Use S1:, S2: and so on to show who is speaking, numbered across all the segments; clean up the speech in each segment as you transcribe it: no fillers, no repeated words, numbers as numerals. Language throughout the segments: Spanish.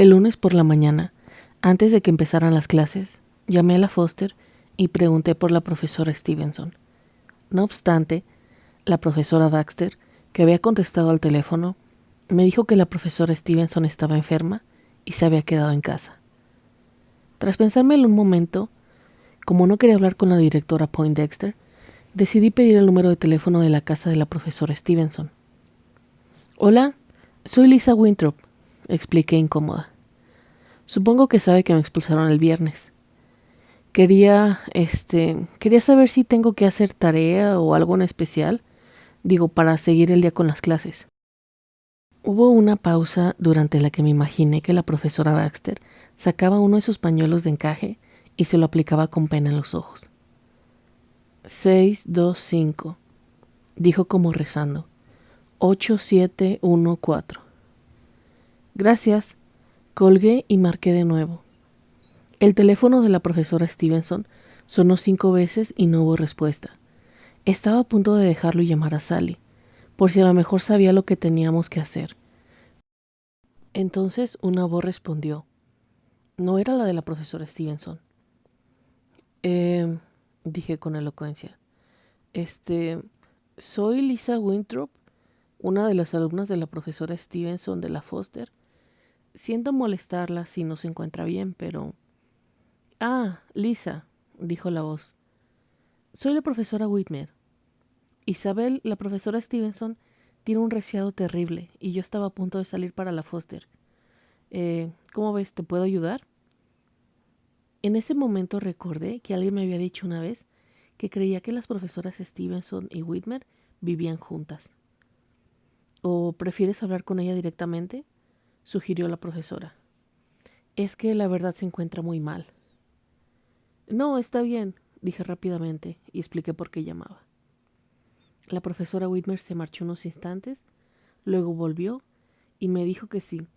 S1: El lunes por la mañana, antes de que empezaran las clases, llamé a la Foster y pregunté por la profesora Stevenson. No obstante, la profesora Baxter, que había contestado al teléfono, me dijo que la profesora Stevenson estaba enferma y se había quedado en casa. Tras pensármelo un momento, como no quería hablar con la directora Poindexter, decidí pedir el número de teléfono de la casa de la profesora Stevenson. Hola, soy Lisa Winthrop, expliqué incómoda. Supongo que sabe que me expulsaron el viernes. Quería saber si tengo que hacer tarea o algo en especial, para seguir el día con las clases. Hubo una pausa durante la que me imaginé que la profesora Baxter sacaba uno de sus pañuelos de encaje y se lo aplicaba con pena en los ojos. 625, dijo como rezando. 8714. Gracias. Colgué y marqué de nuevo. El teléfono de la profesora Stevenson sonó 5 veces y no hubo respuesta. Estaba a punto de dejarlo y llamar a Sally, por si a lo mejor sabía lo que teníamos que hacer. Entonces una voz respondió. No era la de la profesora Stevenson. Dije con elocuencia. Soy Lisa Winthrop, una de las alumnas de la profesora Stevenson de la Foster. Siento molestarla si no se encuentra bien, pero... Ah, Lisa, dijo la voz. Soy la profesora Whitmer. Isabel, la profesora Stevenson, tiene un resfriado terrible y yo estaba a punto de salir para la Foster. ¿Cómo ves? ¿Te puedo ayudar? En ese momento recordé que alguien me había dicho una vez que creía que las profesoras Stevenson y Whitmer vivían juntas. ¿O prefieres hablar con ella directamente?, sugirió la profesora. Es que la verdad se encuentra muy mal. No, está bien, dije rápidamente y expliqué por qué llamaba. La profesora Whitmer se marchó unos instantes, luego volvió y me dijo que sí,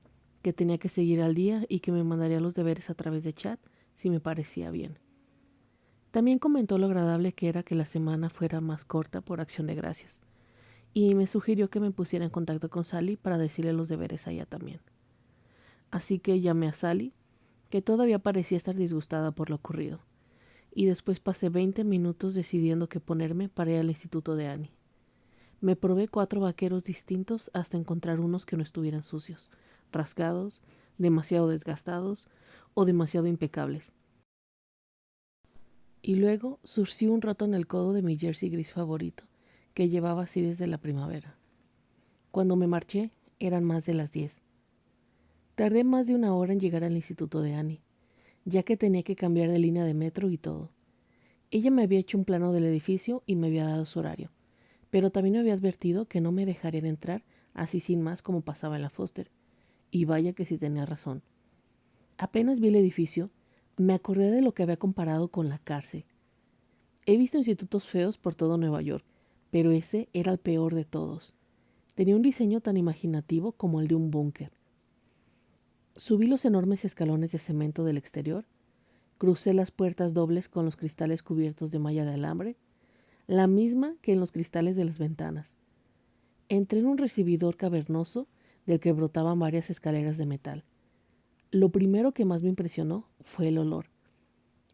S1: que tenía que seguir al día y que me mandaría los deberes a través de chat si me parecía bien. También comentó lo agradable que era que la semana fuera más corta por acción de gracias, y me sugirió que me pusiera en contacto con Sally para decirle los deberes a ella también. Así que llamé a Sally, que todavía parecía estar disgustada por lo ocurrido, y después pasé 20 minutos decidiendo qué ponerme para ir al instituto de Annie. Me probé 4 vaqueros distintos hasta encontrar unos que no estuvieran sucios, rasgados, demasiado desgastados o demasiado impecables. Y luego surcí un rato en el codo de mi jersey gris favorito, que llevaba así desde la primavera. Cuando me marché, eran más de las 10. Tardé más de 1 hora en llegar al instituto de Annie, ya que tenía que cambiar de línea de metro y todo. Ella me había hecho un plano del edificio y me había dado su horario, pero también me había advertido que no me dejarían entrar así sin más como pasaba en la Foster. Y vaya que sí tenía razón. Apenas vi el edificio, me acordé de lo que había comparado con la cárcel. He visto institutos feos por todo Nueva York, pero ese era el peor de todos. Tenía un diseño tan imaginativo como el de un búnker. Subí los enormes escalones de cemento del exterior, crucé las puertas dobles con los cristales cubiertos de malla de alambre, la misma que en los cristales de las ventanas. Entré en un recibidor cavernoso del que brotaban varias escaleras de metal. Lo primero que más me impresionó fue el olor.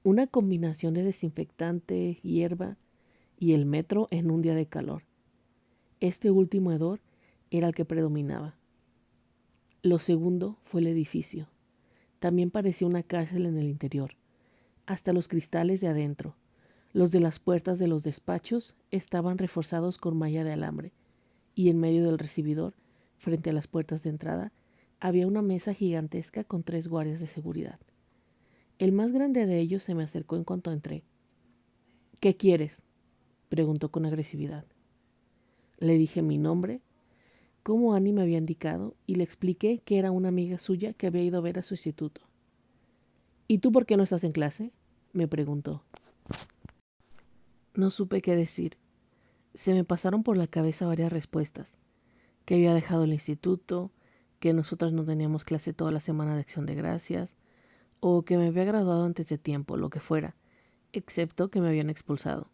S1: Una combinación de desinfectante, hierba y el metro en un día de calor. Este último hedor era el que predominaba. Lo segundo fue el edificio. También parecía una cárcel en el interior. Hasta los cristales de adentro, los de las puertas de los despachos, estaban reforzados con malla de alambre, y en medio del recibidor, frente a las puertas de entrada, había una mesa gigantesca con 3 guardias de seguridad. El más grande de ellos se me acercó en cuanto entré. ¿Qué quieres?, preguntó con agresividad. Le dije mi nombre, cómo Annie me había indicado, y le expliqué que era una amiga suya que había ido a ver a su instituto. ¿Y tú por qué no estás en clase?, me preguntó. No supe qué decir. Se me pasaron por la cabeza varias respuestas. Que había dejado el instituto, que nosotras no teníamos clase toda la semana de Acción de Gracias, o que me había graduado antes de tiempo, lo que fuera, excepto que me habían expulsado.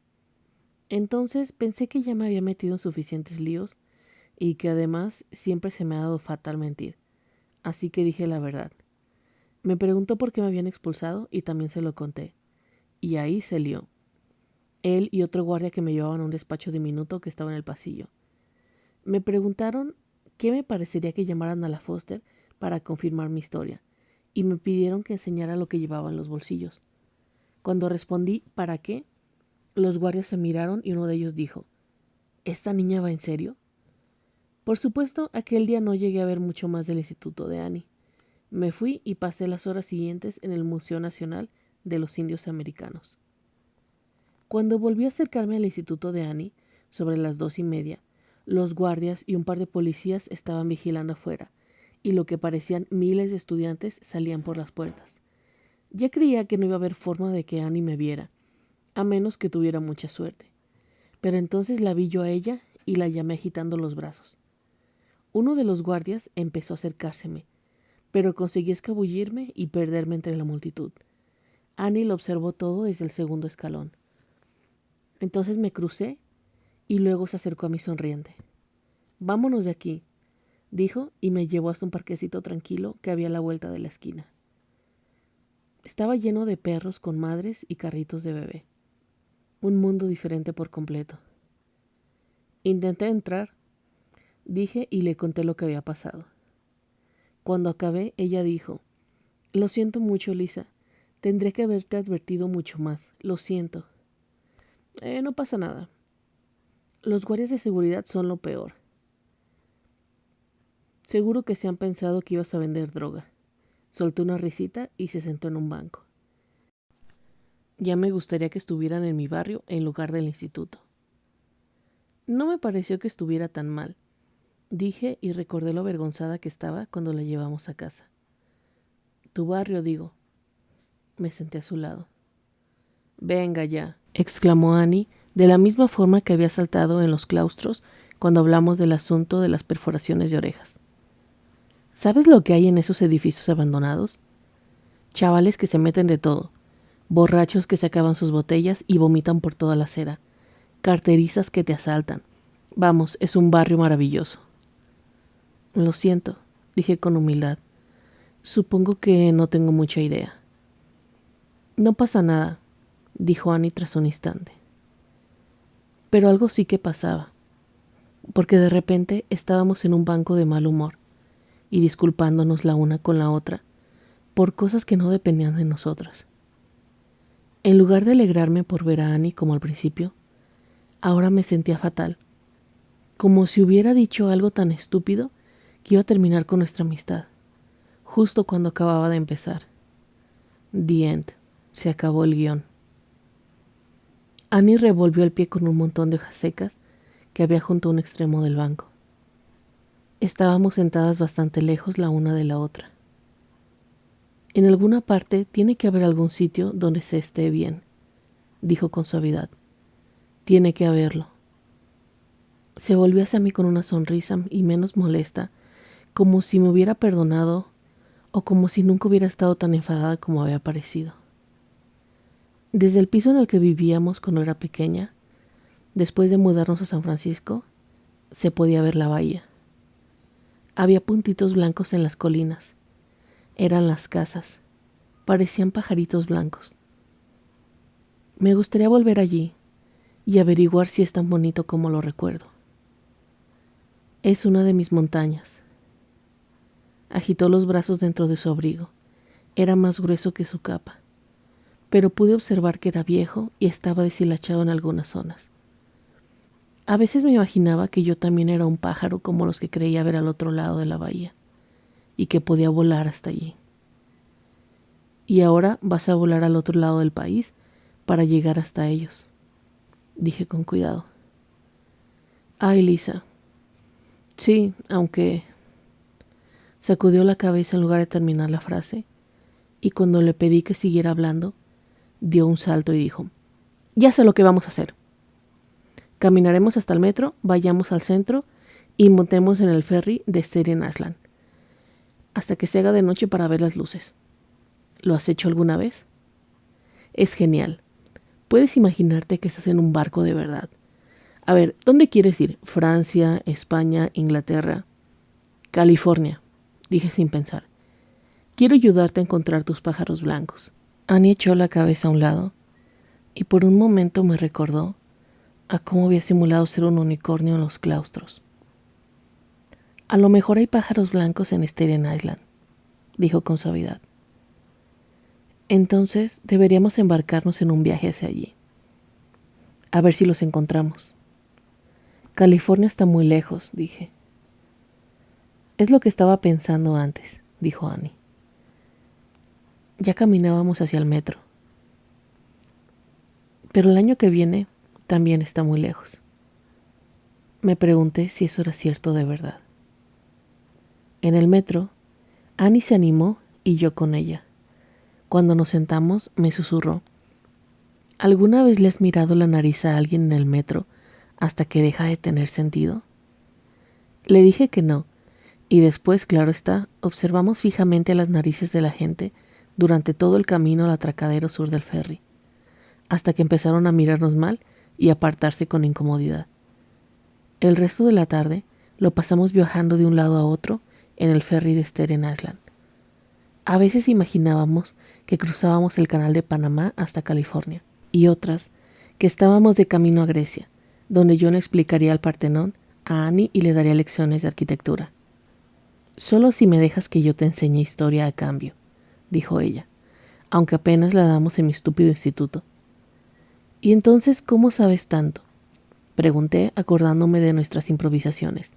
S1: Entonces pensé que ya me había metido en suficientes líos y que además siempre se me ha dado fatal mentir. Así que dije la verdad. Me preguntó por qué me habían expulsado y también se lo conté. Y ahí se lió. Él y otro guardia que me llevaban a un despacho diminuto que estaba en el pasillo. Me preguntaron qué me parecería que llamaran a la Foster para confirmar mi historia, y me pidieron que enseñara lo que llevaba en los bolsillos. Cuando respondí ¿para qué?, los guardias se miraron y uno de ellos dijo: ¿Esta niña va en serio? Por supuesto, aquel día no llegué a ver mucho más del instituto de Annie. Me fui y pasé las horas siguientes en el Museo Nacional de los Indios Americanos. Cuando volví a acercarme al instituto de Annie, sobre las 2:30, los guardias y un par de policías estaban vigilando afuera, y lo que parecían miles de estudiantes salían por las puertas. Ya creía que no iba a haber forma de que Annie me viera, a menos que tuviera mucha suerte. Pero entonces la vi yo a ella y la llamé agitando los brazos. Uno de los guardias empezó a acercárseme, pero conseguí escabullirme y perderme entre la multitud. Annie lo observó todo desde el segundo escalón. Entonces me crucé y luego se acercó a mí sonriente. «Vámonos de aquí», dijo, y me llevó hasta un parquecito tranquilo que había a la vuelta de la esquina. Estaba lleno de perros con madres y carritos de bebé. Un mundo diferente por completo. Intenté entrar, dije, y le conté lo que había pasado. Cuando acabé, ella dijo: «Lo siento mucho, Lisa. Tendré que haberte advertido mucho más. Lo siento». No pasa nada. Los guardias de seguridad son lo peor. Seguro que se han pensado que ibas a vender droga. Soltó una risita y se sentó en un banco. Ya me gustaría que estuvieran en mi barrio en lugar del instituto. No me pareció que estuviera tan mal, dije, y recordé lo avergonzada que estaba cuando la llevamos a casa. Tu barrio, digo. Me senté a su lado. Venga ya, exclamó Annie, de la misma forma que había saltado en los claustros cuando hablamos del asunto de las perforaciones de orejas. ¿Sabes lo que hay en esos edificios abandonados? Chavales que se meten de todo, borrachos que se acaban sus botellas y vomitan por toda la acera, carterizas que te asaltan. Vamos, es un barrio maravilloso. Lo siento, dije con humildad. Supongo que no tengo mucha idea. No pasa nada, dijo Annie tras un instante. Pero algo sí que pasaba, porque de repente estábamos en un banco de mal humor y disculpándonos la una con la otra por cosas que no dependían de nosotras. En lugar de alegrarme por ver a Annie como al principio, ahora me sentía fatal, como si hubiera dicho algo tan estúpido que iba a terminar con nuestra amistad, justo cuando acababa de empezar. The end. Se acabó el guión. Annie revolvió el pie con un montón de hojas secas que había junto a un extremo del banco. Estábamos sentadas bastante lejos la una de la otra. En alguna parte tiene que haber algún sitio donde se esté bien, dijo con suavidad. Tiene que haberlo. Se volvió hacia mí con una sonrisa y menos molesta, como si me hubiera perdonado o como si nunca hubiera estado tan enfadada como había parecido. Desde el piso en el que vivíamos cuando era pequeña, después de mudarnos a San Francisco, se podía ver la bahía. Había puntitos blancos en las colinas. Eran las casas. Parecían pajaritos blancos. Me gustaría volver allí y averiguar si es tan bonito como lo recuerdo. Es una de mis montañas. Agitó los brazos dentro de su abrigo. Era más grueso que su capa, pero pude observar que era viejo y estaba deshilachado en algunas zonas. A veces me imaginaba que yo también era un pájaro como los que creía ver al otro lado de la bahía, y que podía volar hasta allí. Y ahora vas a volar al otro lado del país para llegar hasta ellos, dije con cuidado. Ay, Lisa. Sí, aunque... Sacudió la cabeza en lugar de terminar la frase, y cuando le pedí que siguiera hablando, dio un salto y dijo: «Ya sé lo que vamos a hacer. Caminaremos hasta el metro, vayamos al centro y montemos en el ferry de Staten Island, hasta que se haga de noche para ver las luces. ¿Lo has hecho alguna vez? Es genial. Puedes imaginarte que estás en un barco de verdad. A ver, ¿dónde quieres ir? ¿Francia, España, Inglaterra?» «California», dije sin pensar. Quiero ayudarte a encontrar tus pájaros blancos. Annie echó la cabeza a un lado y por un momento me recordó a cómo había simulado ser un unicornio en los claustros. A lo mejor hay pájaros blancos en Staten Island, dijo con suavidad. Entonces deberíamos embarcarnos en un viaje hacia allí. A ver si los encontramos. California está muy lejos, dije. Es lo que estaba pensando antes, dijo Annie. Ya caminábamos hacia el metro. Pero el año que viene también está muy lejos. Me pregunté si eso era cierto de verdad. En el metro, Annie se animó y yo con ella. Cuando nos sentamos, me susurró. ¿Alguna vez le has mirado la nariz a alguien en el metro hasta que deja de tener sentido? Le dije que no, y después, claro está, observamos fijamente las narices de la gente durante todo el camino al atracadero sur del ferry, hasta que empezaron a mirarnos mal y apartarse con incomodidad. El resto de la tarde lo pasamos viajando de un lado a otro en el ferry de Staten Island. A veces imaginábamos que cruzábamos el canal de Panamá hasta California, y otras que estábamos de camino a Grecia, donde John explicaría el Partenón a Annie y le daría lecciones de arquitectura. Solo si me dejas que yo te enseñe historia a cambio, dijo ella, aunque apenas la damos en mi estúpido instituto. ¿Y entonces cómo sabes tanto? Pregunté, acordándome de nuestras improvisaciones.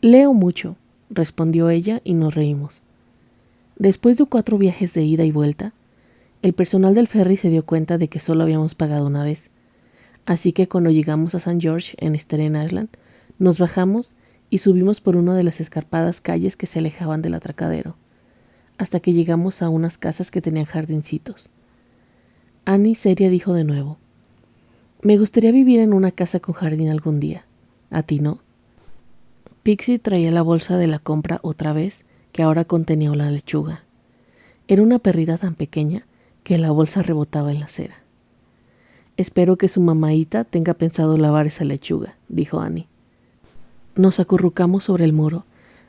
S1: Leo mucho, respondió ella y nos reímos. Después de 4 viajes de ida y vuelta, el personal del ferry se dio cuenta de que solo habíamos pagado una vez, así que cuando llegamos a St. George en Staten Island, nos bajamos y subimos por una de las escarpadas calles que se alejaban del atracadero, hasta que llegamos a unas casas que tenían jardincitos. Annie, seria, dijo de nuevo, «Me gustaría vivir en una casa con jardín algún día. ¿A ti no?» Pixie traía la bolsa de la compra otra vez, que ahora contenía una lechuga. Era una perrita tan pequeña que la bolsa rebotaba en la acera. «Espero que su mamaíta tenga pensado lavar esa lechuga», dijo Annie. Nos acurrucamos sobre el muro,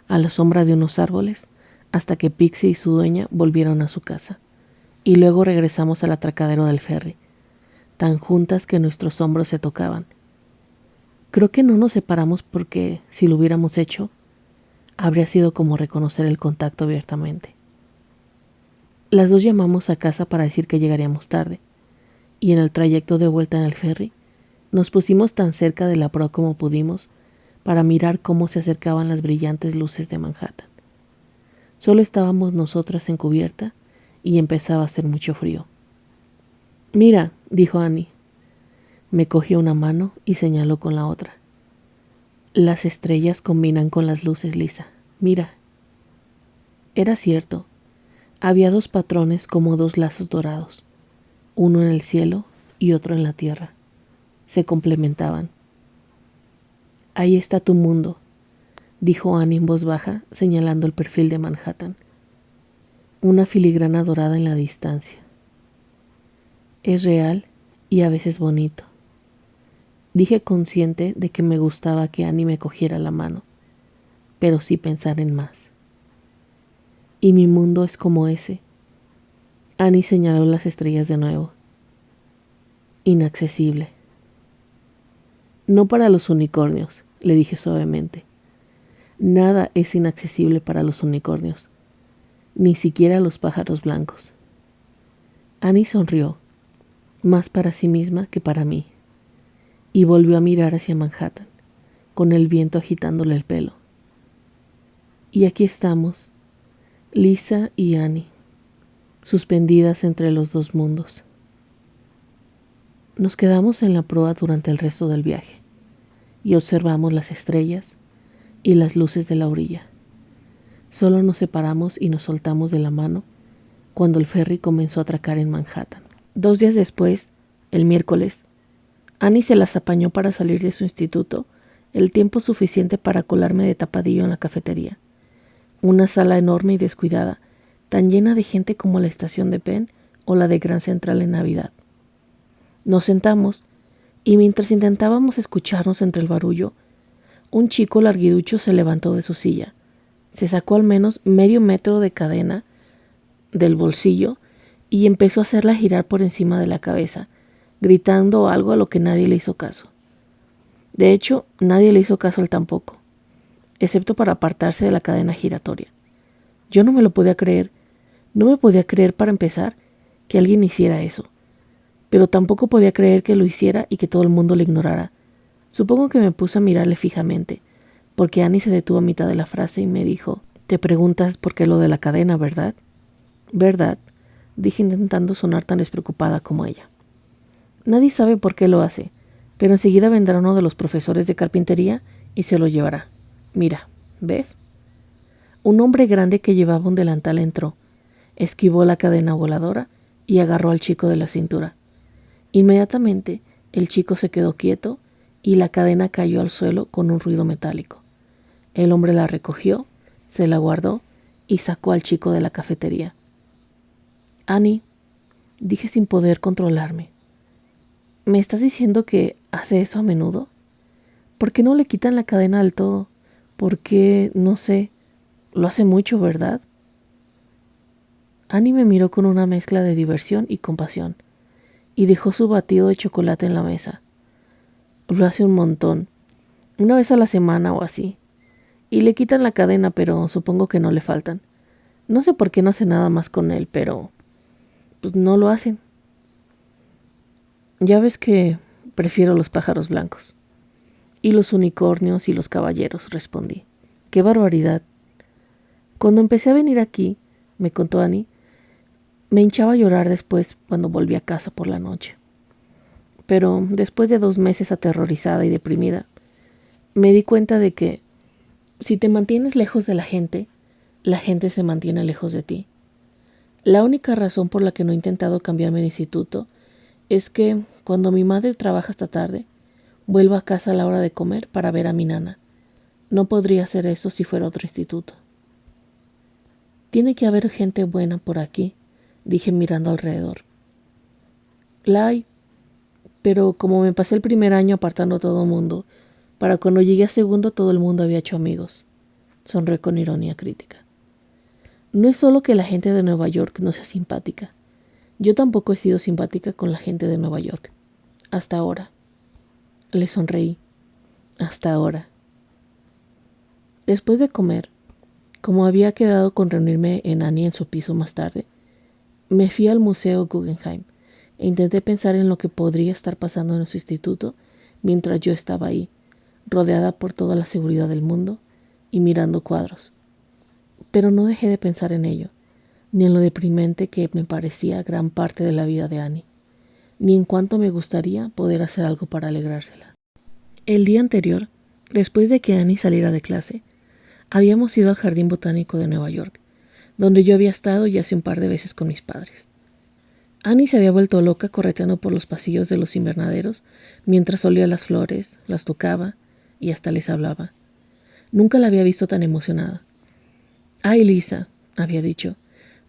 S1: a la sombra de unos árboles, hasta que Pixie y su dueña volvieron a su casa, y luego regresamos al atracadero del ferry, tan juntas que nuestros hombros se tocaban. Creo que no nos separamos porque, si lo hubiéramos hecho, habría sido como reconocer el contacto abiertamente. Las dos llamamos a casa para decir que llegaríamos tarde, y en el trayecto de vuelta en el ferry, nos pusimos tan cerca de la proa como pudimos para mirar cómo se acercaban las brillantes luces de Manhattan. Solo estábamos nosotras en cubierta y empezaba a hacer mucho frío. «Mira», dijo Annie. Me cogió una mano y señaló con la otra. «Las estrellas combinan con las luces, Lisa. Mira». Era cierto. Había 2 patrones como 2 lazos dorados, uno en el cielo y otro en la tierra. Se complementaban. «Ahí está tu mundo», dijo Annie en voz baja, señalando el perfil de Manhattan. Una filigrana dorada en la distancia. «Es real y a veces bonito», dije, consciente de que me gustaba que Annie me cogiera la mano, pero sí pensar en más. «Y mi mundo es como ese». Annie señaló las estrellas de nuevo. «Inaccesible». «No para los unicornios», le dije suavemente. «Nada es inaccesible para los unicornios, ni siquiera los pájaros blancos». Annie sonrió, más para sí misma que para mí, y volvió a mirar hacia Manhattan, con el viento agitándole el pelo. Y aquí estamos, Lisa y Annie, suspendidas entre los 2 mundos. Nos quedamos en la proa durante el resto del viaje y observamos las estrellas y las luces de la orilla. Solo nos separamos y nos soltamos de la mano cuando el ferry comenzó a atracar en Manhattan. 2 días después, el miércoles, Annie se las apañó para salir de su instituto el tiempo suficiente para colarme de tapadillo en la cafetería. Una sala enorme y descuidada, tan llena de gente como la estación de Penn o la de Grand Central en Navidad. Nos sentamos y mientras intentábamos escucharnos entre el barullo, un chico larguiducho se levantó de su silla, se sacó al menos medio metro de cadena del bolsillo y empezó a hacerla girar por encima de la cabeza, gritando algo a lo que nadie le hizo caso. De hecho, nadie le hizo caso a él tampoco, excepto para apartarse de la cadena giratoria. Yo no me lo podía creer. No me podía creer, para empezar, que alguien hiciera eso. Pero tampoco podía creer que lo hiciera y que todo el mundo le ignorara. Supongo que me puse a mirarle fijamente, porque Annie se detuvo a mitad de la frase y me dijo: «Te preguntas por qué lo de la cadena, ¿verdad?» «¿Verdad?», dije intentando sonar tan despreocupada como ella. «Nadie sabe por qué lo hace, pero enseguida vendrá uno de los profesores de carpintería y se lo llevará. Mira, ¿ves?». Un hombre grande que llevaba un delantal entró, esquivó la cadena voladora y agarró al chico de la cintura. Inmediatamente el chico se quedó quieto y la cadena cayó al suelo con un ruido metálico. El hombre la recogió, se la guardó y sacó al chico de la cafetería. «Annie», dije sin poder controlarme, «¿me estás diciendo que hace eso a menudo? ¿Por qué no le quitan la cadena del todo? ¿Por qué, no sé, lo hace mucho, verdad?» Annie me miró con una mezcla de diversión y compasión y dejó su batido de chocolate en la mesa. «Lo hace un montón, una vez a la semana o así. Y le quitan la cadena, pero supongo que no le faltan. No sé por qué no hace nada más con él, pero pues no lo hacen. Ya ves que prefiero los pájaros blancos. Y los unicornios y los caballeros», respondí. «¡Qué barbaridad!». Cuando empecé a venir aquí, me contó Annie, me hinchaba a llorar después cuando volví a casa por la noche. Pero después de 2 meses aterrorizada y deprimida, me di cuenta de que si te mantienes lejos de la gente se mantiene lejos de ti. La única razón por la que no he intentado cambiarme de instituto es que cuando mi madre trabaja hasta tarde, vuelvo a casa a la hora de comer para ver a mi nana. No podría hacer eso si fuera otro instituto. «Tiene que haber gente buena por aquí», dije mirando alrededor. «La hay, pero como me pasé el primer año apartando a todo mundo, para cuando llegué a segundo todo el mundo había hecho amigos», sonrió con ironía crítica. «No es solo que la gente de Nueva York no sea simpática. Yo tampoco he sido simpática con la gente de Nueva York. Hasta ahora». Le sonreí. «Hasta ahora». Después de comer, como había quedado con reunirme en Annie en su piso más tarde, me fui al Museo Guggenheim e intenté pensar en lo que podría estar pasando en su instituto mientras yo estaba ahí, rodeada por toda la seguridad del mundo y mirando cuadros. Pero no dejé de pensar en ello, ni en lo deprimente que me parecía gran parte de la vida de Annie, ni en cuánto me gustaría poder hacer algo para alegrársela. El día anterior, después de que Annie saliera de clase, habíamos ido al Jardín Botánico de Nueva York, donde yo había estado ya hace un par de veces con mis padres. Annie se había vuelto loca correteando por los pasillos de los invernaderos mientras olía las flores, las tocaba y hasta les hablaba. Nunca la había visto tan emocionada. «Ay, Lisa», había dicho,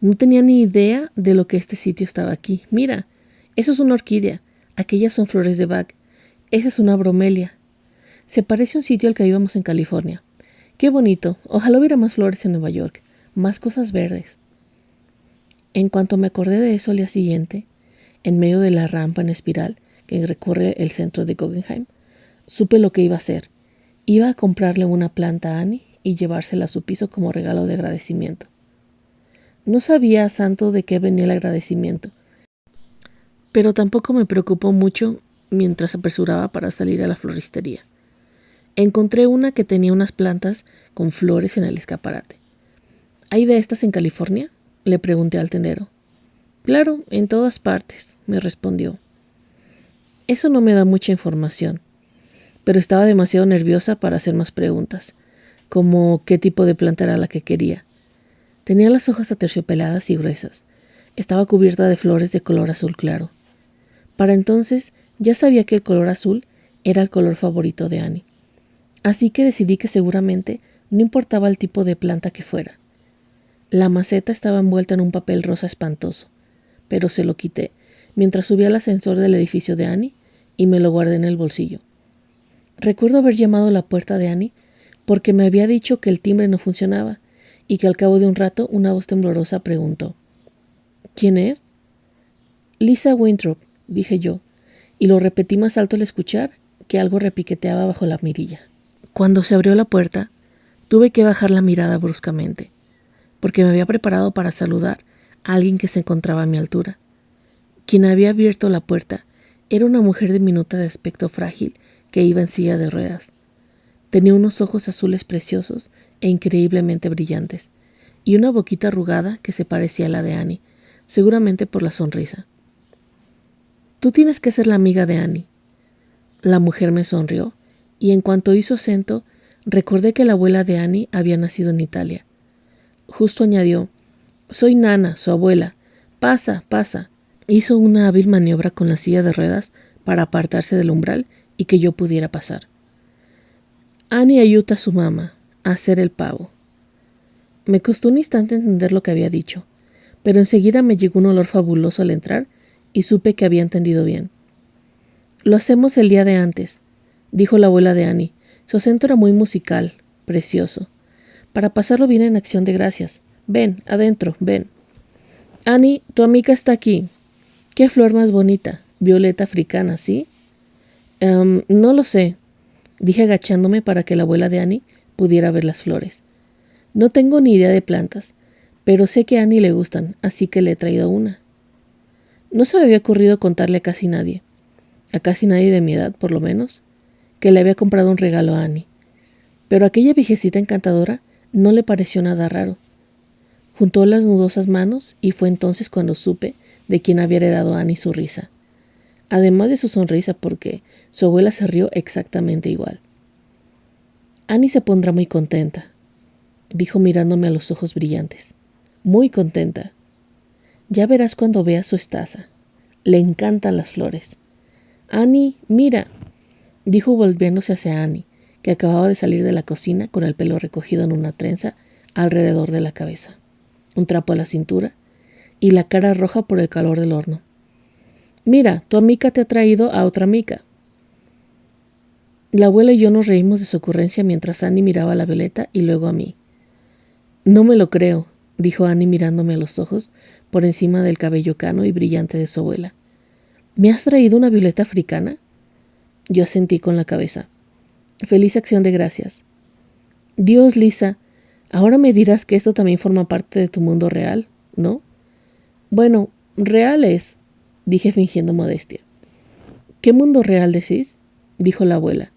S1: «no tenía ni idea de lo que este sitio estaba aquí. Mira, eso es una orquídea, aquellas son flores de Bach, esa es una bromelia. Se parece a un sitio al que íbamos en California. Qué bonito, ojalá hubiera más flores en Nueva York, más cosas verdes». En cuanto me acordé de eso al día siguiente, en medio de la rampa en espiral que recorre el centro de Guggenheim, supe lo que iba a hacer. Iba a comprarle una planta a Annie y llevársela a su piso como regalo de agradecimiento. No sabía santo de qué venía el agradecimiento, pero tampoco me preocupó mucho mientras apresuraba para salir a la floristería. Encontré una que tenía unas plantas con flores en el escaparate. «¿Hay de estas en California?», le pregunté al tendero. «Claro, en todas partes», me respondió. Eso no me da mucha información, pero estaba demasiado nerviosa para hacer más preguntas, como qué tipo de planta era la que quería. Tenía las hojas aterciopeladas y gruesas. Estaba cubierta de flores de color azul claro. Para entonces ya sabía que el color azul era el color favorito de Annie. Así que decidí que seguramente no importaba el tipo de planta que fuera. La maceta estaba envuelta en un papel rosa espantoso, pero se lo quité mientras subí al ascensor del edificio de Annie y me lo guardé en el bolsillo. Recuerdo haber llamado a la puerta de Annie porque me había dicho que el timbre no funcionaba y que al cabo de un rato una voz temblorosa preguntó: ¿Quién es? Lisa Winthrop, dije yo, y lo repetí más alto al escuchar que algo repiqueteaba bajo la mirilla. Cuando se abrió la puerta, tuve que bajar la mirada bruscamente, porque me había preparado para saludar a alguien que se encontraba a mi altura. Quien había abierto la puerta era una mujer diminuta de aspecto frágil que iba en silla de ruedas. Tenía unos ojos azules preciosos e increíblemente brillantes, y una boquita arrugada que se parecía a la de Annie, seguramente por la sonrisa. «Tú tienes que ser la amiga de Annie». La mujer me sonrió, y en cuanto hizo acento, recordé que la abuela de Annie había nacido en Italia. Justo añadió: «Soy Nana, su abuela. Pasa, pasa». Hizo una hábil maniobra con la silla de ruedas para apartarse del umbral y que yo pudiera pasar. Annie ayuda a su mamá a hacer el pavo. Me costó un instante entender lo que había dicho, pero enseguida me llegó un olor fabuloso al entrar y supe que había entendido bien. «Lo hacemos el día de antes», dijo la abuela de Annie. Su acento era muy musical, precioso. «Para pasarlo bien en Acción de Gracias. Ven, adentro, ven». «Annie, tu amiga está aquí». «¿Qué flor más bonita? Violeta africana, ¿sí?» No lo sé», dije agachándome para que la abuela de Annie pudiera ver las flores. «No tengo ni idea de plantas, pero sé que a Annie le gustan, así que le he traído una». No se me había ocurrido contarle a casi nadie de mi edad por lo menos, que le había comprado un regalo a Annie, pero aquella viejecita encantadora no le pareció nada raro. Juntó las nudosas manos y fue entonces cuando supe de quién había heredado a Annie su risa, además de su sonrisa, porque su abuela se rió exactamente igual. «Annie se pondrá muy contenta», dijo mirándome a los ojos brillantes. «Muy contenta. Ya verás cuando veas su estaza. Le encantan las flores». «Annie, mira», dijo volviéndose hacia Annie, que acababa de salir de la cocina con el pelo recogido en una trenza alrededor de la cabeza, un trapo a la cintura y la cara roja por el calor del horno. «Mira, tu amiga te ha traído a otra amiga». La abuela y yo nos reímos de su ocurrencia mientras Annie miraba a la violeta y luego a mí. «No me lo creo», dijo Annie mirándome a los ojos por encima del cabello cano y brillante de su abuela. «¿Me has traído una violeta africana?» Yo asentí con la cabeza. «Feliz Acción de Gracias». «Dios, Lisa, ahora me dirás que esto también forma parte de tu mundo real, ¿no?» «Bueno, real es», dije fingiendo modestia. «¿Qué mundo real decís?», dijo la abuela.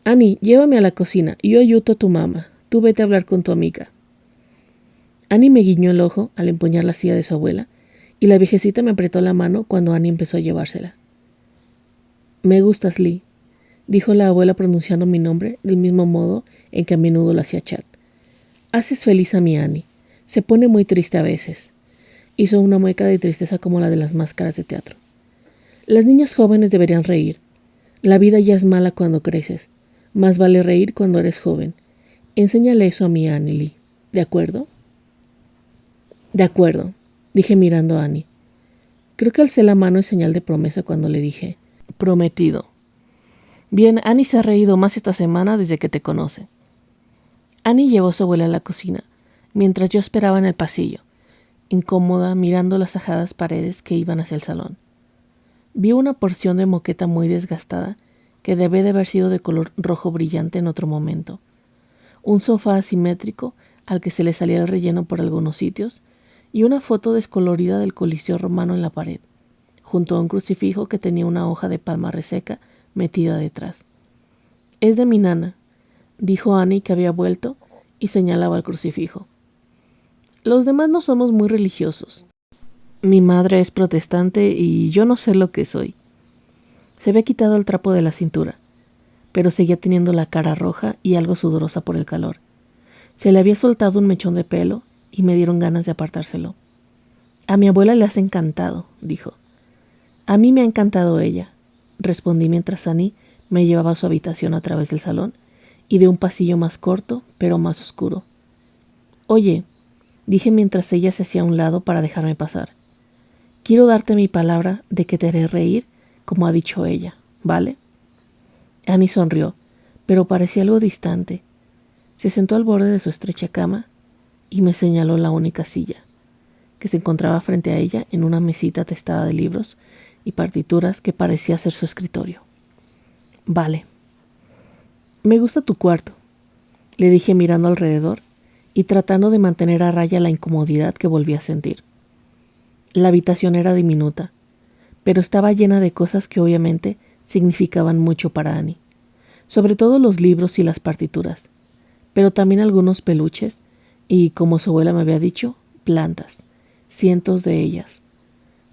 S1: «Annie, llévame a la cocina, yo ayudo a tu mamá. Tú vete a hablar con tu amiga». Annie me guiñó el ojo al empuñar la silla de su abuela, y la viejecita me apretó la mano cuando Annie empezó a llevársela. «Me gustas, Lee», dijo la abuela pronunciando mi nombre del mismo modo en que a menudo lo hacía Chad. «Haces feliz a mi Annie. Se pone muy triste a veces». Hizo una mueca de tristeza como la de las máscaras de teatro. «Las niñas jóvenes deberían reír. La vida ya es mala cuando creces. Más vale reír cuando eres joven. Enséñale eso a mi Annie, Lee. ¿De acuerdo?» «De acuerdo», dije mirando a Annie. Creo que alcé la mano en señal de promesa cuando le dije: «Prometido». «Bien, Annie se ha reído más esta semana desde que te conoce». Annie llevó a su abuela a la cocina, mientras yo esperaba en el pasillo, incómoda, mirando las ajadas paredes que iban hacia el salón. Vi una porción de moqueta muy desgastada que debe de haber sido de color rojo brillante en otro momento, un sofá asimétrico al que se le salía el relleno por algunos sitios y una foto descolorida del Coliseo romano en la pared, junto a un crucifijo que tenía una hoja de palma reseca metida detrás. «Es de mi nana», dijo Annie, que había vuelto y señalaba el crucifijo. «Los demás no somos muy religiosos. Mi madre es protestante y yo no sé lo que soy». Se había quitado el trapo de la cintura, pero seguía teniendo la cara roja y algo sudorosa por el calor. Se le había soltado un mechón de pelo y me dieron ganas de apartárselo. «A mi abuela le has encantado», dijo. «A mí me ha encantado ella», respondí mientras Annie me llevaba a su habitación a través del salón y de un pasillo más corto, pero más oscuro. «Oye», dije mientras ella se hacía a un lado para dejarme pasar, «quiero darte mi palabra de que te haré reír como ha dicho ella, ¿vale?» Annie sonrió, pero parecía algo distante. Se sentó al borde de su estrecha cama y me señaló la única silla. que se encontraba frente a ella en una mesita atestada de libros y partituras que parecía ser su escritorio. Vale. Me gusta tu cuarto, le dije mirando alrededor y tratando de mantener a raya la incomodidad que volví a sentir. La habitación era diminuta, pero estaba llena de cosas que obviamente significaban mucho para Annie, sobre todo los libros y las partituras, pero también algunos peluches y, como su abuela me había dicho, plantas, cientos de ellas.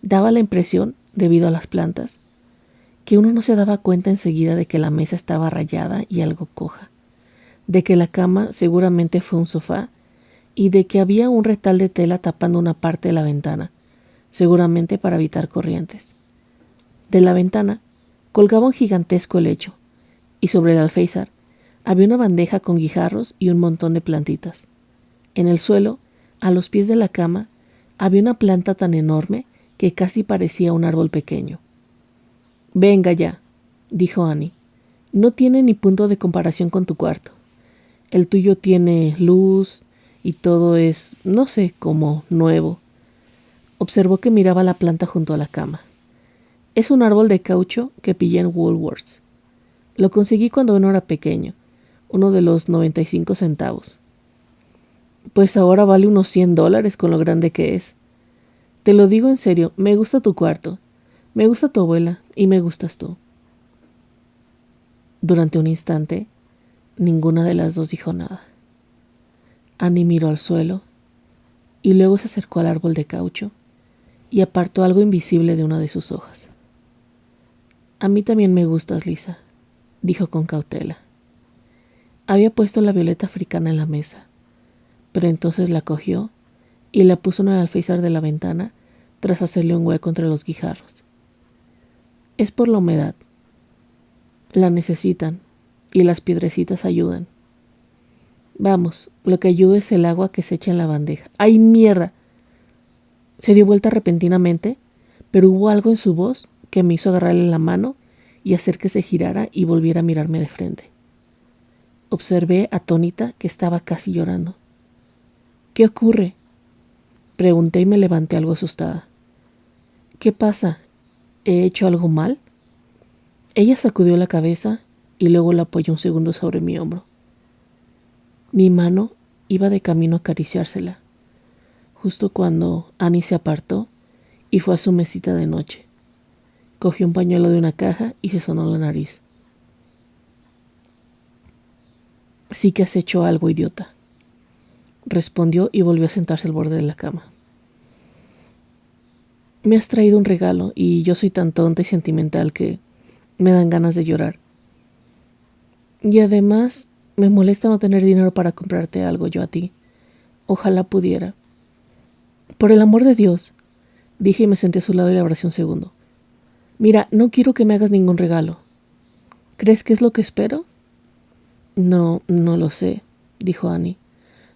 S1: Daba la impresión, debido a las plantas, que uno no se daba cuenta enseguida de que la mesa estaba rayada y algo coja, de que la cama seguramente fue un sofá y de que había un retal de tela tapando una parte de la ventana, seguramente para evitar corrientes. De la ventana colgaba un gigantesco helecho y sobre el alféizar había una bandeja con guijarros y un montón de plantitas. En el suelo, a los pies de la cama, había una planta tan enorme que casi parecía un árbol pequeño. «Venga ya», dijo Annie. «No tiene ni punto de comparación con tu cuarto. El tuyo tiene luz y todo es, no sé, como nuevo». Observó que miraba la planta junto a la cama. «Es un árbol de caucho que pillé en Woolworths. Lo conseguí cuando no era pequeño, uno de los 95 centavos. Pues ahora vale unos $100 con lo grande que es. Te lo digo en serio, me gusta tu cuarto, me gusta tu abuela y me gustas tú». Durante un instante, ninguna de las dos dijo nada. Annie miró al suelo y luego se acercó al árbol de caucho y apartó algo invisible de una de sus hojas. «A mí también me gustas, Lisa», dijo con cautela. Había puesto la violeta africana en la mesa, pero entonces la cogió y la puso en el alféizar de la ventana tras hacerle un hueco entre los guijarros. «Es por la humedad. La necesitan y las piedrecitas ayudan. Vamos, lo que ayuda es el agua que se echa en la bandeja». ¡Ay, mierda! Se dio vuelta repentinamente, pero hubo algo en su voz que me hizo agarrarle la mano y hacer que se girara y volviera a mirarme de frente. Observé atónita que estaba casi llorando. «¿Qué ocurre?», pregunté y me levanté algo asustada. «¿Qué pasa? ¿He hecho algo mal?». Ella sacudió la cabeza y luego la apoyó un segundo sobre mi hombro. Mi mano iba de camino a acariciársela, justo cuando Annie se apartó y fue a su mesita de noche. Cogió un pañuelo de una caja y se sonó la nariz. «Sí que has hecho algo, idiota», respondió y volvió a sentarse al borde de la cama. «Me has traído un regalo y yo soy tan tonta y sentimental que me dan ganas de llorar. Y además me molesta no tener dinero para comprarte algo yo a ti. Ojalá pudiera». «Por el amor de Dios», dije y me senté a su lado y le abracé un segundo. «Mira, no quiero que me hagas ningún regalo. ¿Crees que es lo que espero?». «No, no lo sé», dijo Annie.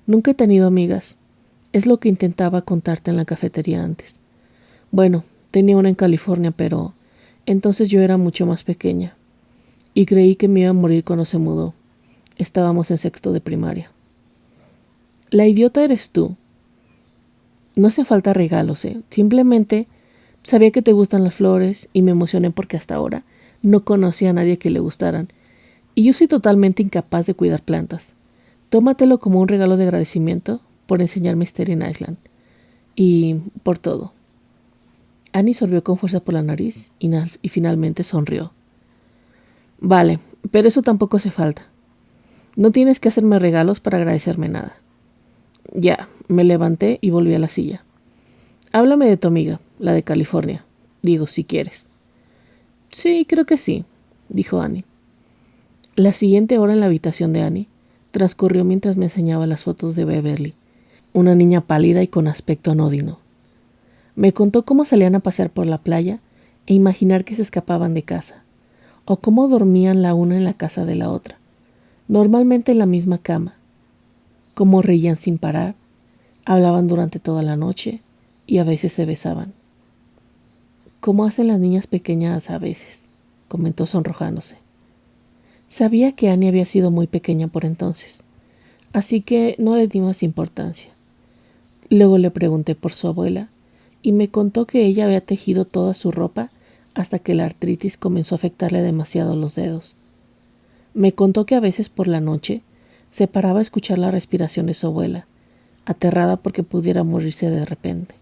S1: «Nunca he tenido amigas. Es lo que intentaba contarte en la cafetería antes. Bueno, tenía una en California, pero entonces yo era mucho más pequeña. Y creí que me iba a morir cuando se mudó. Estábamos en sexto de primaria». «La idiota eres tú. No hacen falta regalos, ¿eh? Simplemente sabía que te gustan las flores y me emocioné porque hasta ahora no conocía a nadie que le gustaran. Y yo soy totalmente incapaz de cuidar plantas. Tómatelo como un regalo de agradecimiento por enseñarme Staten Island. Y por todo». Annie sorbió con fuerza por la nariz y finalmente sonrió. «Vale, pero eso tampoco hace falta. No tienes que hacerme regalos para agradecerme nada». Ya, me levanté y volví a la silla. «Háblame de tu amiga, la de California. Digo, si quieres». «Sí, creo que sí», dijo Annie. La siguiente hora en la habitación de Annie transcurrió mientras me enseñaba las fotos de Beverly, una niña pálida y con aspecto anodino. Me contó cómo salían a pasear por la playa e imaginar que se escapaban de casa, o cómo dormían la una en la casa de la otra, normalmente en la misma cama, cómo reían sin parar, hablaban durante toda la noche y a veces se besaban. «Como hacen las niñas pequeñas a veces», comentó sonrojándose. Sabía que Annie había sido muy pequeña por entonces, así que no le di más importancia. Luego le pregunté por su abuela y me contó que ella había tejido toda su ropa hasta que la artritis comenzó a afectarle demasiado los dedos. Me contó que a veces por la noche se paraba a escuchar la respiración de su abuela, aterrada porque pudiera morirse de repente.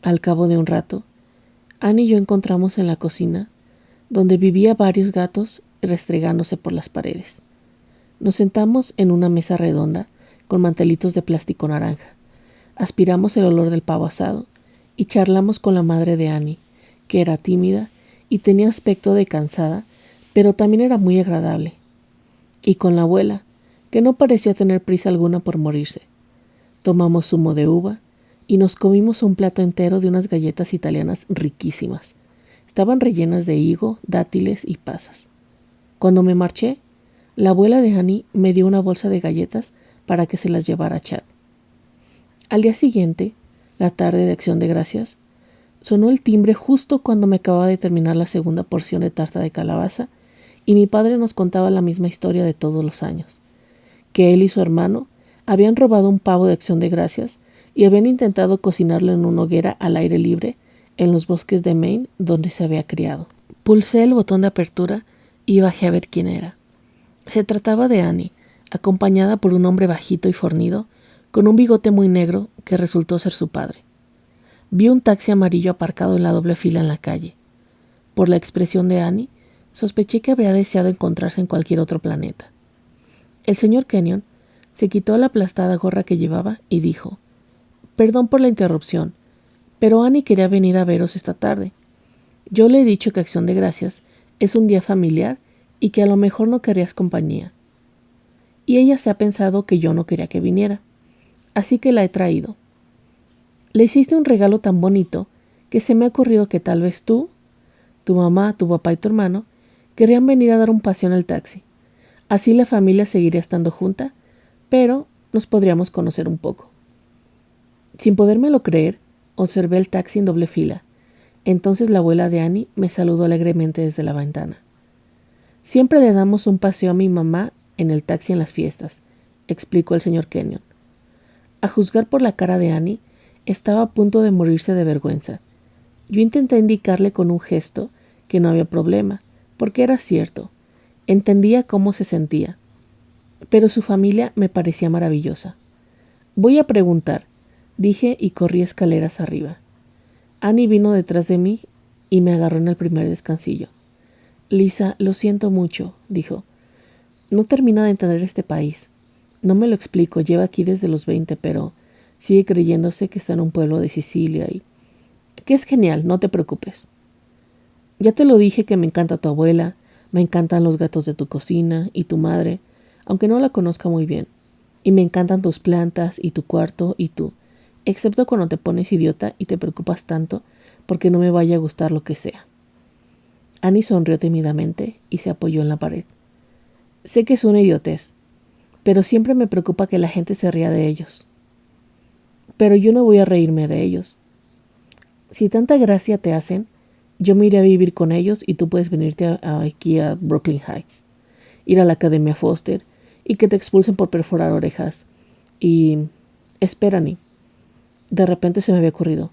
S1: Al cabo de un rato, Annie y yo encontramos en la cocina, donde vivía varios gatos restregándose por las paredes. Nos sentamos en una mesa redonda con mantelitos de plástico naranja. Aspiramos el olor del pavo asado y charlamos con la madre de Annie, que era tímida y tenía aspecto de cansada, pero también era muy agradable. Y con la abuela, que no parecía tener prisa alguna por morirse. Tomamos zumo de uva y nos comimos un plato entero de unas galletas italianas riquísimas. Estaban rellenas de higo, dátiles y pasas. Cuando me marché, la abuela de Annie me dio una bolsa de galletas para que se las llevara a Chad. Al día siguiente, la tarde de Acción de Gracias, sonó el timbre justo cuando me acababa de terminar la segunda porción de tarta de calabaza y mi padre nos contaba la misma historia de todos los años, que él y su hermano habían robado un pavo de Acción de Gracias y habían intentado cocinarlo en una hoguera al aire libre en los bosques de Maine donde se había criado. Pulsé el botón de apertura y bajé a ver quién era. Se trataba de Annie, acompañada por un hombre bajito y fornido, con un bigote muy negro que resultó ser su padre. Vi un taxi amarillo aparcado en la doble fila en la calle. Por la expresión de Annie, sospeché que habría deseado encontrarse en cualquier otro planeta. El señor Kenyon se quitó la aplastada gorra que llevaba y dijo: «Perdón por la interrupción, pero Annie quería venir a veros esta tarde. Yo le he dicho que Acción de Gracias es un día familiar y que a lo mejor no querrías compañía. Y ella se ha pensado que yo no quería que viniera. Así que la he traído. Le hiciste un regalo tan bonito que se me ha ocurrido que tal vez tú, tu mamá, tu papá y tu hermano querrían venir a dar un paseo en el taxi. Así la familia seguiría estando junta, pero nos podríamos conocer un poco». Sin podérmelo creer, observé el taxi en doble fila. Entonces la abuela de Annie me saludó alegremente desde la ventana. «Siempre le damos un paseo a mi mamá en el taxi en las fiestas», explicó el señor Kenyon. A juzgar por la cara de Annie, estaba a punto de morirse de vergüenza. Yo intenté indicarle con un gesto que no había problema, porque era cierto. Entendía cómo se sentía. Pero su familia me parecía maravillosa. «Voy a preguntar», dije y corrí escaleras arriba. Annie vino detrás de mí y me agarró en el primer descansillo. «Lisa, lo siento mucho», dijo. «No termina de entender este país. No me lo explico, lleva aquí desde los 20, pero sigue creyéndose que está en un pueblo de Sicilia y... que es genial, no te preocupes. Ya te lo dije que me encanta tu abuela, me encantan los gatos de tu cocina y tu madre, aunque no la conozca muy bien. Y me encantan tus plantas y tu cuarto y tú, excepto cuando te pones idiota y te preocupas tanto porque no me vaya a gustar lo que sea». Annie sonrió tímidamente y se apoyó en la pared. «Sé que es una idiotez, pero siempre me preocupa que la gente se ría de ellos. Pero yo no voy a reírme de ellos. Si tanta gracia te hacen, yo me iré a vivir con ellos y tú puedes venirte aquí a Brooklyn Heights, ir a la Academia Foster y que te expulsen por perforar orejas. Y... espera, Annie». De repente se me había ocurrido.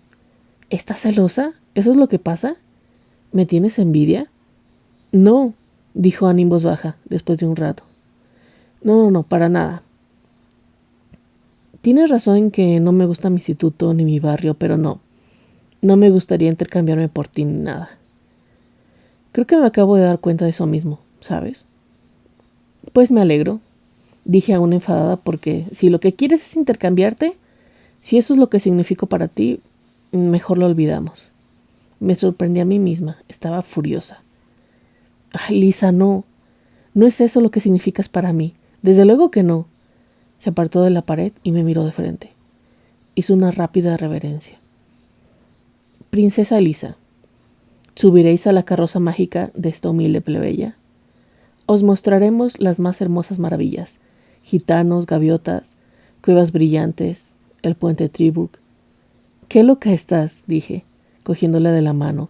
S1: «¿Estás celosa? ¿Eso es lo que pasa? ¿Me tienes envidia?» «No», dijo Annie en voz baja, después de un rato. No, para nada. Tienes razón en que no me gusta mi instituto ni mi barrio, pero no me gustaría intercambiarme por ti ni nada. Creo que me acabo de dar cuenta de eso mismo, ¿sabes?» «Pues me alegro», dije aún enfadada, porque si lo que quieres es intercambiarte, si eso es lo que significo para ti, mejor lo olvidamos. Me sorprendí a mí misma, estaba furiosa. «Ay, Lisa, no es eso lo que significas para mí. Desde luego que no». Se apartó de la pared y me miró de frente. Hizo una rápida reverencia. «Princesa Lisa, ¿subiréis a la carroza mágica de esta humilde plebeya? Os mostraremos las más hermosas maravillas: gitanos, gaviotas, cuevas brillantes, el puente Tribrook». «¡Qué loca estás!», dije, cogiéndola de la mano.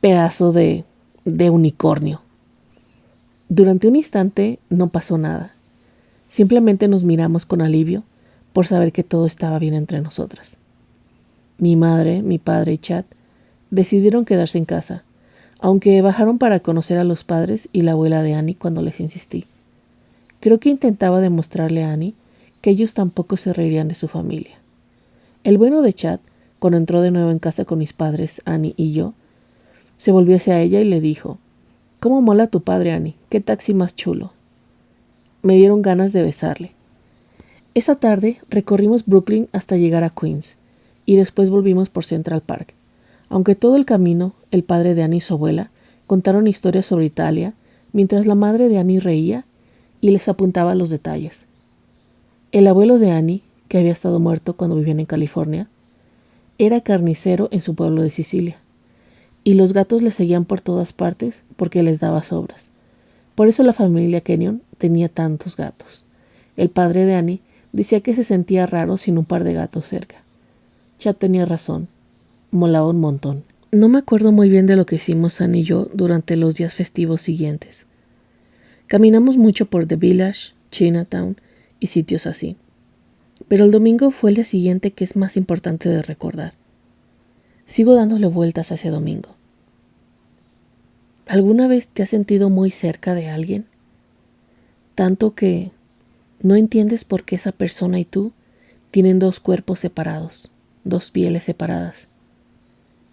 S1: «Pedazo de unicornio». Durante un instante no pasó nada. Simplemente nos miramos con alivio, por saber que todo estaba bien entre nosotras. Mi madre, mi padre y Chad decidieron quedarse en casa, aunque bajaron para conocer a los padres y la abuela de Annie cuando les insistí. Creo que intentaba demostrarle a Annie que ellos tampoco se reirían de su familia. El bueno de Chad, cuando entró de nuevo en casa con mis padres, Annie y yo, se volvió hacia ella y le dijo: «¿Cómo mola tu padre, Annie? ¡Qué taxi más chulo!». Me dieron ganas de besarle. Esa tarde recorrimos Brooklyn hasta llegar a Queens, y después volvimos por Central Park. Aunque todo el camino, el padre de Annie y su abuela contaron historias sobre Italia, mientras la madre de Annie reía y les apuntaba los detalles. El abuelo de Annie, que había estado muerto cuando vivían en California, era carnicero en su pueblo de Sicilia, y los gatos le seguían por todas partes porque les daba sobras. Por eso la familia Kenyon tenía tantos gatos. El padre de Annie decía que se sentía raro sin un par de gatos cerca. Chad tenía razón. Molaba un montón. No me acuerdo muy bien de lo que hicimos Annie y yo durante los días festivos siguientes. Caminamos mucho por The Village, Chinatown y sitios así. Pero el domingo fue el día siguiente que es más importante de recordar. Sigo dándole vueltas a ese domingo. ¿Alguna vez te has sentido muy cerca de alguien? Tanto que no entiendes por qué esa persona y tú tienen dos cuerpos separados, dos pieles separadas.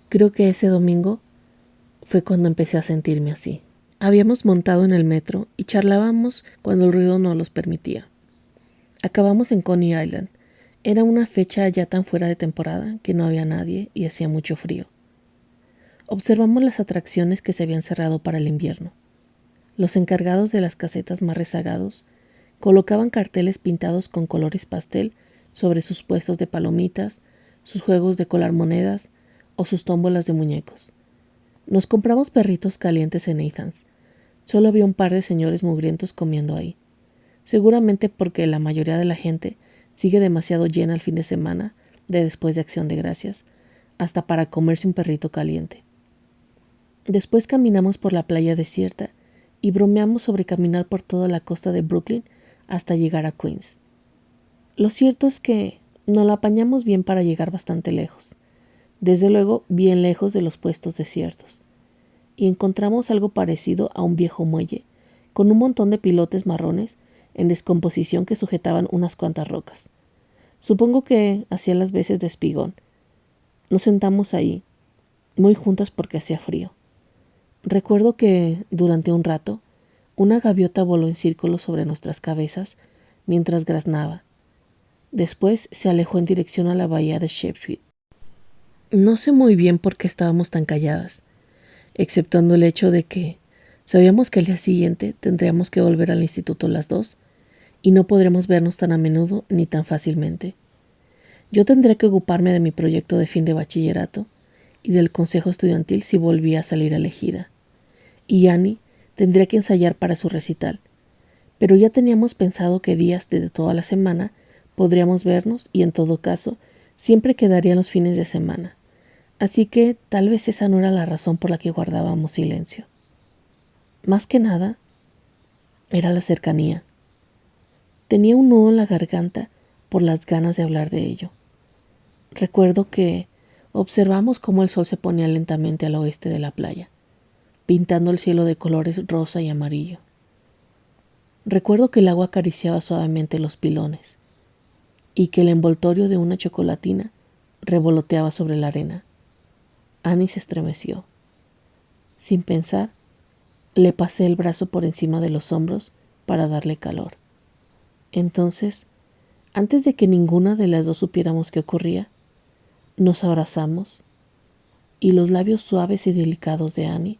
S1: Creo que ese domingo fue cuando empecé a sentirme así. Habíamos montado en el metro y charlábamos cuando el ruido no los permitía. Acabamos en Coney Island. Era una fecha ya tan fuera de temporada que no había nadie y hacía mucho frío. Observamos las atracciones que se habían cerrado para el invierno. Los encargados de las casetas más rezagados colocaban carteles pintados con colores pastel sobre sus puestos de palomitas, sus juegos de colar monedas o sus tómbolas de muñecos. Nos compramos perritos calientes en Nathan's. Solo había un par de señores mugrientos comiendo ahí. Seguramente porque la mayoría de la gente sigue demasiado llena el fin de semana de después de Acción de Gracias, hasta para comerse un perrito caliente. Después caminamos por la playa desierta y bromeamos sobre caminar por toda la costa de Brooklyn hasta llegar a Queens. Lo cierto es que nos la apañamos bien para llegar bastante lejos, desde luego bien lejos de los puestos desiertos, y encontramos algo parecido a un viejo muelle, con un montón de pilotes marrones en descomposición que sujetaban unas cuantas rocas. Supongo que hacía las veces de espigón. Nos sentamos ahí, muy juntas porque hacía frío. Recuerdo que, durante un rato, una gaviota voló en círculo sobre nuestras cabezas mientras graznaba. Después se alejó en dirección a la bahía de Shepshead. No sé muy bien por qué estábamos tan calladas, exceptuando el hecho de que sabíamos que al día siguiente tendríamos que volver al instituto las dos y no podremos vernos tan a menudo ni tan fácilmente. Yo tendré que ocuparme de mi proyecto de fin de bachillerato y del consejo estudiantil si volvía a salir elegida. Y Annie tendría que ensayar para su recital. Pero ya teníamos pensado que días de toda la semana podríamos vernos y, en todo caso, siempre quedarían los fines de semana. Así que tal vez esa no era la razón por la que guardábamos silencio. Más que nada, era la cercanía. Tenía un nudo en la garganta por las ganas de hablar de ello. Recuerdo que observamos cómo el sol se ponía lentamente al oeste de la playa, pintando el cielo de colores rosa y amarillo. Recuerdo que el agua acariciaba suavemente los pilones y que el envoltorio de una chocolatina revoloteaba sobre la arena. Annie se estremeció. Sin pensar, le pasé el brazo por encima de los hombros para darle calor. Entonces, antes de que ninguna de las dos supiéramos qué ocurría, nos abrazamos y los labios suaves y delicados de Annie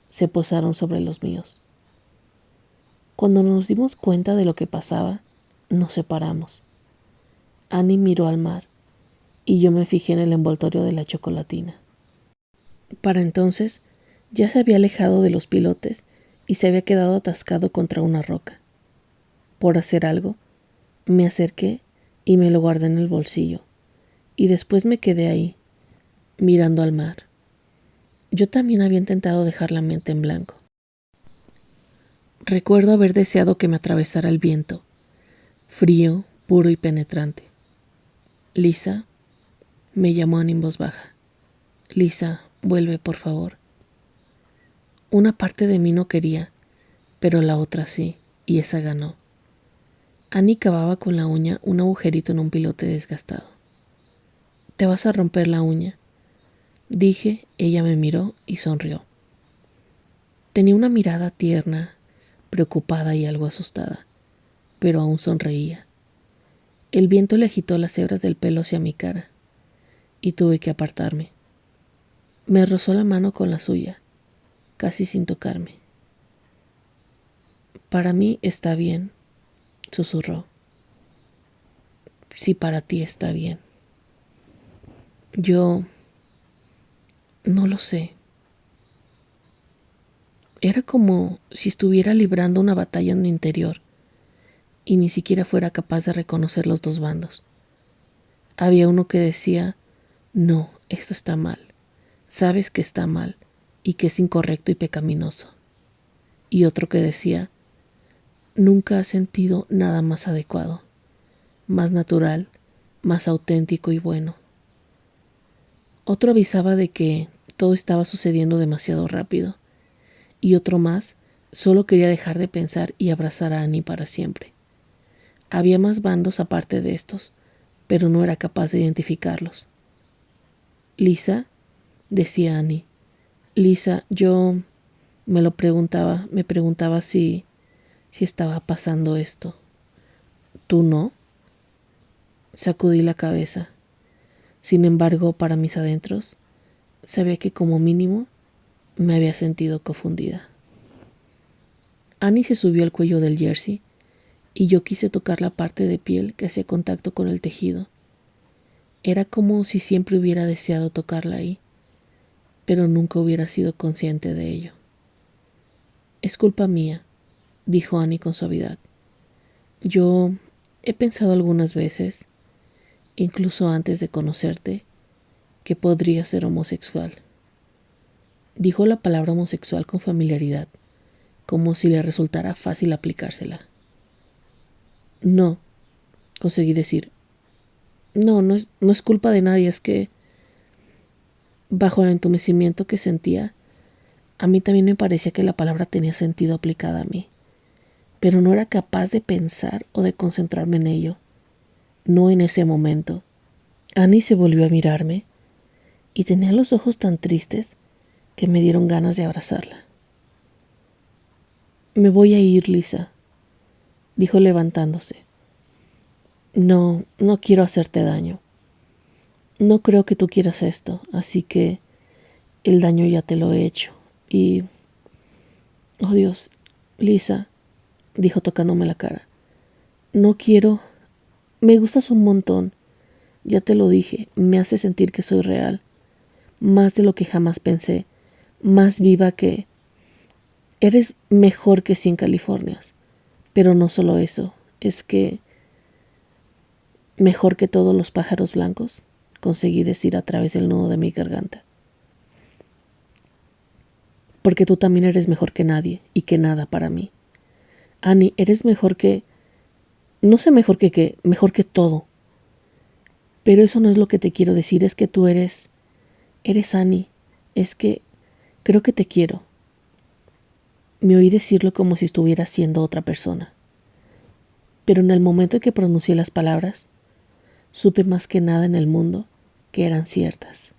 S1: se posaron sobre los míos. Cuando nos dimos cuenta de lo que pasaba, nos separamos. Annie miró al mar y yo me fijé en el envoltorio de la chocolatina. Para entonces ya se había alejado de los pilotes y se había quedado atascado contra una roca. Por hacer algo, me acerqué y me lo guardé en el bolsillo, y después me quedé ahí, mirando al mar. Yo también había intentado dejar la mente en blanco. Recuerdo haber deseado que me atravesara el viento, frío, puro y penetrante. Lisa, me llamó Annie en voz baja. Lisa, vuelve, por favor. Una parte de mí no quería, pero la otra sí, y esa ganó. Annie cavaba con la uña un agujerito en un pilote desgastado. Te vas a romper la uña, dije. Ella me miró y sonrió. Tenía una mirada tierna, preocupada y algo asustada, pero aún sonreía. El viento le agitó las hebras del pelo hacia mi cara, y tuve que apartarme. Me rozó la mano con la suya, casi sin tocarme. Para mí está bien, susurró. Si para ti está bien. Yo no lo sé. Era como si estuviera librando una batalla en mi interior y ni siquiera fuera capaz de reconocer los dos bandos. Había uno que decía, no, esto está mal, sabes que está mal y que es incorrecto y pecaminoso. Y otro que decía, nunca has sentido nada más adecuado, más natural, más auténtico y bueno. Otro avisaba de que todo estaba sucediendo demasiado rápido, y otro más solo quería dejar de pensar y abrazar a Annie para siempre. Había más bandos aparte de estos, pero no era capaz de identificarlos. Lisa, decía Annie. Lisa, yo me preguntaba si estaba pasando esto. ¿Tú no? Sacudí la cabeza. Sin embargo, para mis adentros, sabía que como mínimo me había sentido confundida. Annie se subió al cuello del jersey y yo quise tocar la parte de piel que hacía contacto con el tejido. Era como si siempre hubiera deseado tocarla ahí, pero nunca hubiera sido consciente de ello. Es culpa mía, dijo Annie con suavidad. Yo he pensado algunas veces, incluso antes de conocerte, que podría ser homosexual. Dijo la palabra homosexual con familiaridad, como si le resultara fácil aplicársela. No, conseguí decir. No es culpa de nadie, es que, bajo el entumecimiento que sentía, a mí también me parecía que la palabra tenía sentido aplicada a mí, pero no era capaz de pensar o de concentrarme en ello, no en ese momento. Annie se volvió a mirarme y tenía los ojos tan tristes que me dieron ganas de abrazarla. Me voy a ir, Lisa, dijo levantándose. No quiero hacerte daño. No creo que tú quieras esto, así que el daño ya te lo he hecho. Y... oh Dios, Lisa, dijo tocándome la cara. No quiero... Me gustas un montón. Ya te lo dije, me hace sentir que soy real. Más de lo que jamás pensé. Más viva que... Eres mejor que 100 Californias. Pero no solo eso, es que... mejor que todos los pájaros blancos, conseguí decir a través del nudo de mi garganta. Porque tú también eres mejor que nadie y que nada para mí. Annie, eres mejor que... no sé mejor que qué, mejor que todo. Pero eso no es lo que te quiero decir, es que tú eres Annie. Es que creo que te quiero. Me oí decirlo como si estuviera siendo otra persona. Pero en el momento en que pronuncié las palabras, supe más que nada en el mundo que eran ciertas.